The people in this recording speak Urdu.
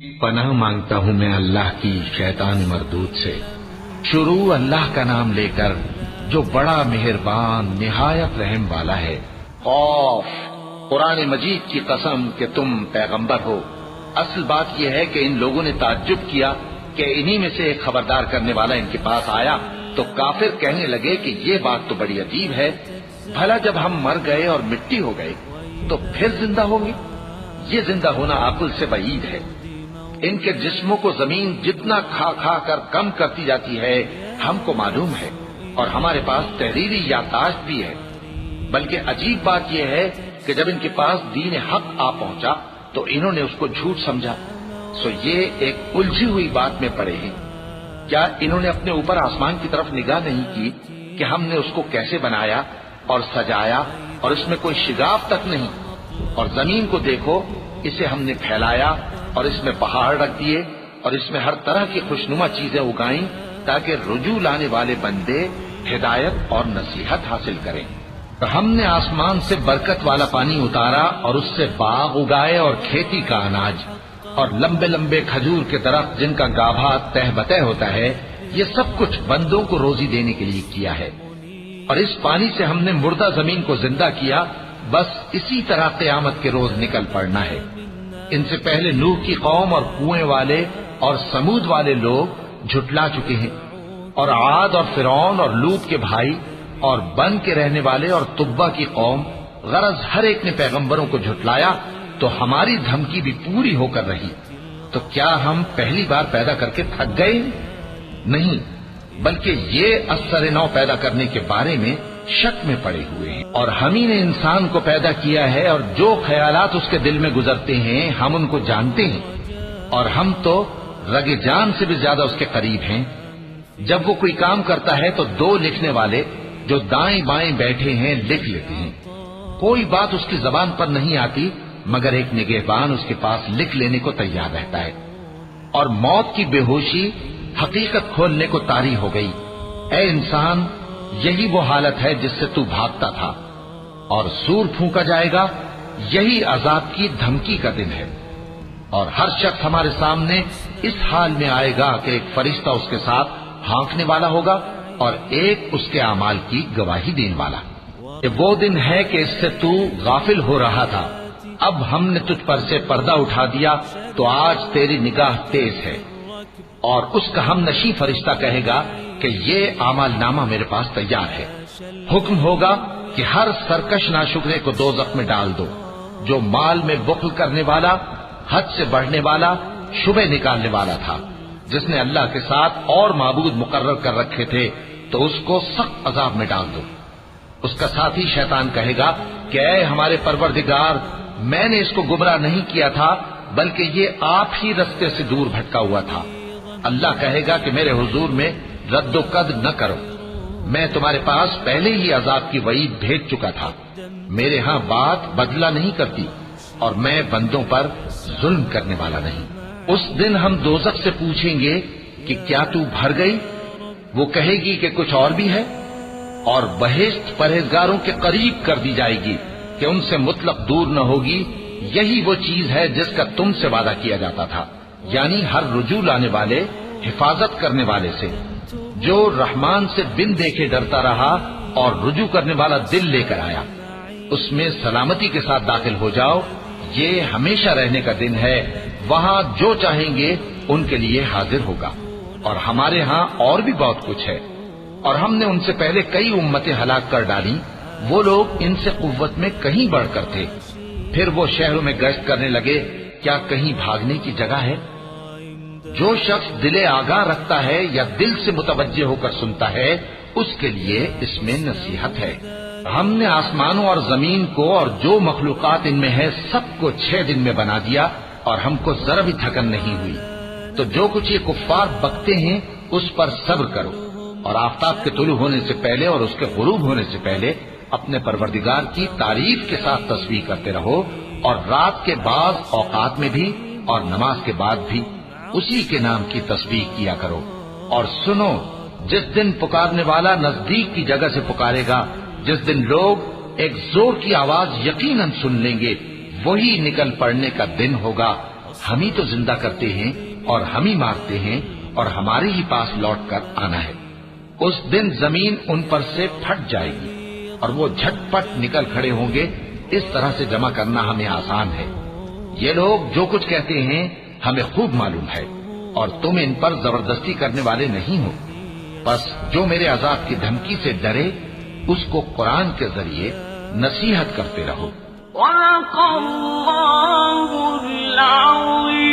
پناہ مانگتا ہوں میں اللہ کی شیطان مردود سے۔ شروع اللہ کا نام لے کر جو بڑا مہربان نہایت رحم والا ہے۔ قاف، قرآن مجید کی قسم کہ تم پیغمبر ہو۔ اصل بات یہ ہے کہ ان لوگوں نے تعجب کیا کہ انہی میں سے ایک خبردار کرنے والا ان کے پاس آیا تو کافر کہنے لگے کہ یہ بات تو بڑی عجیب ہے، بھلا جب ہم مر گئے اور مٹی ہو گئے تو پھر زندہ ہوں گے؟ یہ زندہ ہونا عقل سے بعید ہے۔ ان کے جسموں کو زمین جتنا کھا کھا کر کم کرتی جاتی ہے ہم کو معلوم ہے، اور ہمارے پاس تحریری یادداشت بھی ہے۔ بلکہ عجیب بات یہ ہے کہ جب ان کے پاس دین حق آ پہنچا تو انہوں نے اس کو جھوٹ سمجھا۔ سو یہ ایک الجھی ہوئی بات میں پڑے ہیں۔ کیا انہوں نے اپنے اوپر آسمان کی طرف نگاہ نہیں کی کہ ہم نے اس کو کیسے بنایا اور سجایا، اور اس میں کوئی شگاف تک نہیں؟ اور زمین کو دیکھو، اسے ہم نے پھیلایا اور اس میں پہاڑ رکھ دیے اور اس میں ہر طرح کی خوشنما چیزیں اگائیں تاکہ رجوع لانے والے بندے ہدایت اور نصیحت حاصل کریں۔ ہم نے آسمان سے برکت والا پانی اتارا اور اس سے باغ اگائے اور کھیتی کا اناج اور لمبے لمبے کھجور کے درخت جن کا گابھا تہ بتہ ہوتا ہے، یہ سب کچھ بندوں کو روزی دینے کے لیے کیا ہے۔ اور اس پانی سے ہم نے مردہ زمین کو زندہ کیا، بس اسی طرح قیامت کے روز نکل پڑنا ہے۔ ان سے پہلے نوح کی قوم اور کنویں والے اور سمود والے لوگ جھٹلا چکے ہیں، اور عاد اور فرعون اور لوط کے بھائی اور بن کے رہنے والے اور تبا کی قوم، غرض ہر ایک نے پیغمبروں کو جھٹلایا تو ہماری دھمکی بھی پوری ہو کر رہی۔ تو کیا ہم پہلی بار پیدا کر کے تھک گئے؟ نہیں، بلکہ یہ اثر نو پیدا کرنے کے بارے میں شک میں پڑے ہوئے ہیں۔ اور ہم ہی نے انسان کو پیدا کیا ہے، اور جو خیالات اس کے دل میں گزرتے ہیں ہم ان کو جانتے ہیں، اور ہم تو رگ جان سے بھی زیادہ اس کے قریب ہیں۔ جب وہ کوئی کام کرتا ہے تو دو لکھنے والے جو دائیں بائیں بیٹھے ہیں لکھ لیتے ہیں۔ کوئی بات اس کی زبان پر نہیں آتی مگر ایک نگہبان اس کے پاس لکھ لینے کو تیار رہتا ہے۔ اور موت کی بے ہوشی حقیقت کھولنے کو طاری ہو گئی۔ اے انسان، یہی وہ حالت ہے جس سے تو بھاگتا تھا، اور سور پھونکا جائے گا، یہی عذاب کی دھمکی کا دن ہے۔ اور ہر شخص ہمارے سامنے اس حال میں آئے گا کہ ایک فرشتہ اس کے ساتھ ہانکنے والا ہوگا اور ایک اس کے اعمال کی گواہی دینے والا۔ یہ وہ دن ہے کہ اس سے تو غافل ہو رہا تھا، اب ہم نے تجھ پر سے پردہ اٹھا دیا تو آج تیری نگاہ تیز ہے۔ اور اس کا ہم نشیں فرشتہ کہے گا کہ یہ اعمال نامہ میرے پاس تیار ہے۔ حکم ہوگا کہ ہر سرکش ناشکرے کو دوزخ میں ڈال دو، جو مال میں بخل کرنے والا، حد سے بڑھنے والا، شبہ نکالنے والا تھا، جس نے اللہ کے ساتھ اور معبود مقرر کر رکھے تھے، تو اس کو سخت عذاب میں ڈال دو۔ اس کا ساتھی شیطان کہے گا کہ اے ہمارے پروردگار، میں نے اس کو گمراہ نہیں کیا تھا بلکہ یہ آپ ہی رستے سے دور بھٹکا ہوا تھا۔ اللہ کہے گا کہ میرے حضور میں رد و قد نہ کرو، میں تمہارے پاس پہلے ہی عذاب کی وعید بھیج چکا تھا۔ میرے ہاں بات بدلہ نہیں کرتی، اور میں بندوں پر ظلم کرنے والا نہیں۔ اس دن ہم دوزخ سے پوچھیں گے کہ کیا تو بھر گئی؟ وہ کہے گی کہ کچھ اور بھی ہے، اور بہشت پرہیزگاروں کے قریب کر دی جائے گی کہ ان سے مطلق دور نہ ہوگی۔ یہی وہ چیز ہے جس کا تم سے وعدہ کیا جاتا تھا، یعنی ہر رجوع لانے والے، حفاظت کرنے والے سے، جو رحمان سے بن دیکھے ڈرتا رہا اور رجوع کرنے والا دل لے کر آیا، اس میں سلامتی کے ساتھ داخل ہو جاؤ۔ یہ ہمیشہ رہنے کا دن ہے، وہاں جو چاہیں گے ان کے لیے حاضر ہوگا۔ اور ہمارے ہاں اور بھی بہت کچھ ہے، اور ہم نے ان سے پہلے کئی امتیں ہلاک کر ڈالی، وہ لوگ ان سے قوت میں کہیں بڑھ کر تھے۔ پھر وہ شہروں میں گشت کرنے لگے، کیا کہیں بھاگنے کی جگہ ہے؟ جو شخص دل آگاہ رکھتا ہے یا دل سے متوجہ ہو کر سنتا ہے، اس کے لیے اس میں نصیحت ہے۔ ہم نے آسمانوں اور زمین کو اور جو مخلوقات ان میں ہے سب کو 6 دن میں بنا دیا، اور ہم کو ذرا بھی تھکن نہیں ہوئی۔ تو جو کچھ یہ کفار بکتے ہیں اس پر صبر کرو، اور آفتاب کے طلوع ہونے سے پہلے اور اس کے غروب ہونے سے پہلے اپنے پروردگار کی تعریف کے ساتھ تسبیح کرتے رہو، اور رات کے بعض اوقات میں بھی اور نماز کے بعد بھی اسی کے نام کی تسبیح کیا کرو۔ اور سنو، جس دن پکارنے والا نزدیک کی جگہ سے پکارے گا، جس دن لوگ ایک زور کی آواز یقیناً سن لیں گے، وہی نکل پڑنے کا دن ہوگا، ہم ہی تو زندہ کرتے ہیں اور ہم ہی مارتے ہیں اور ہمارے ہی پاس لوٹ کر آنا ہے۔ اس دن زمین ان پر سے پھٹ جائے گی اور وہ جھٹ پٹ نکل کھڑے ہوں گے۔ اس طرح سے جمع کرنا ہمیں آسان ہے۔ یہ لوگ جو کچھ کہتے ہیں ہمیں خوب معلوم ہے، اور تم ان پر زبردستی کرنے والے نہیں ہو۔ بس جو میرے عذاب کی دھمکی سے ڈرے اس کو قرآن کے ذریعے نصیحت کرتے رہو۔ وَلَقَ اللَّهُ الْعَظِيمُ۔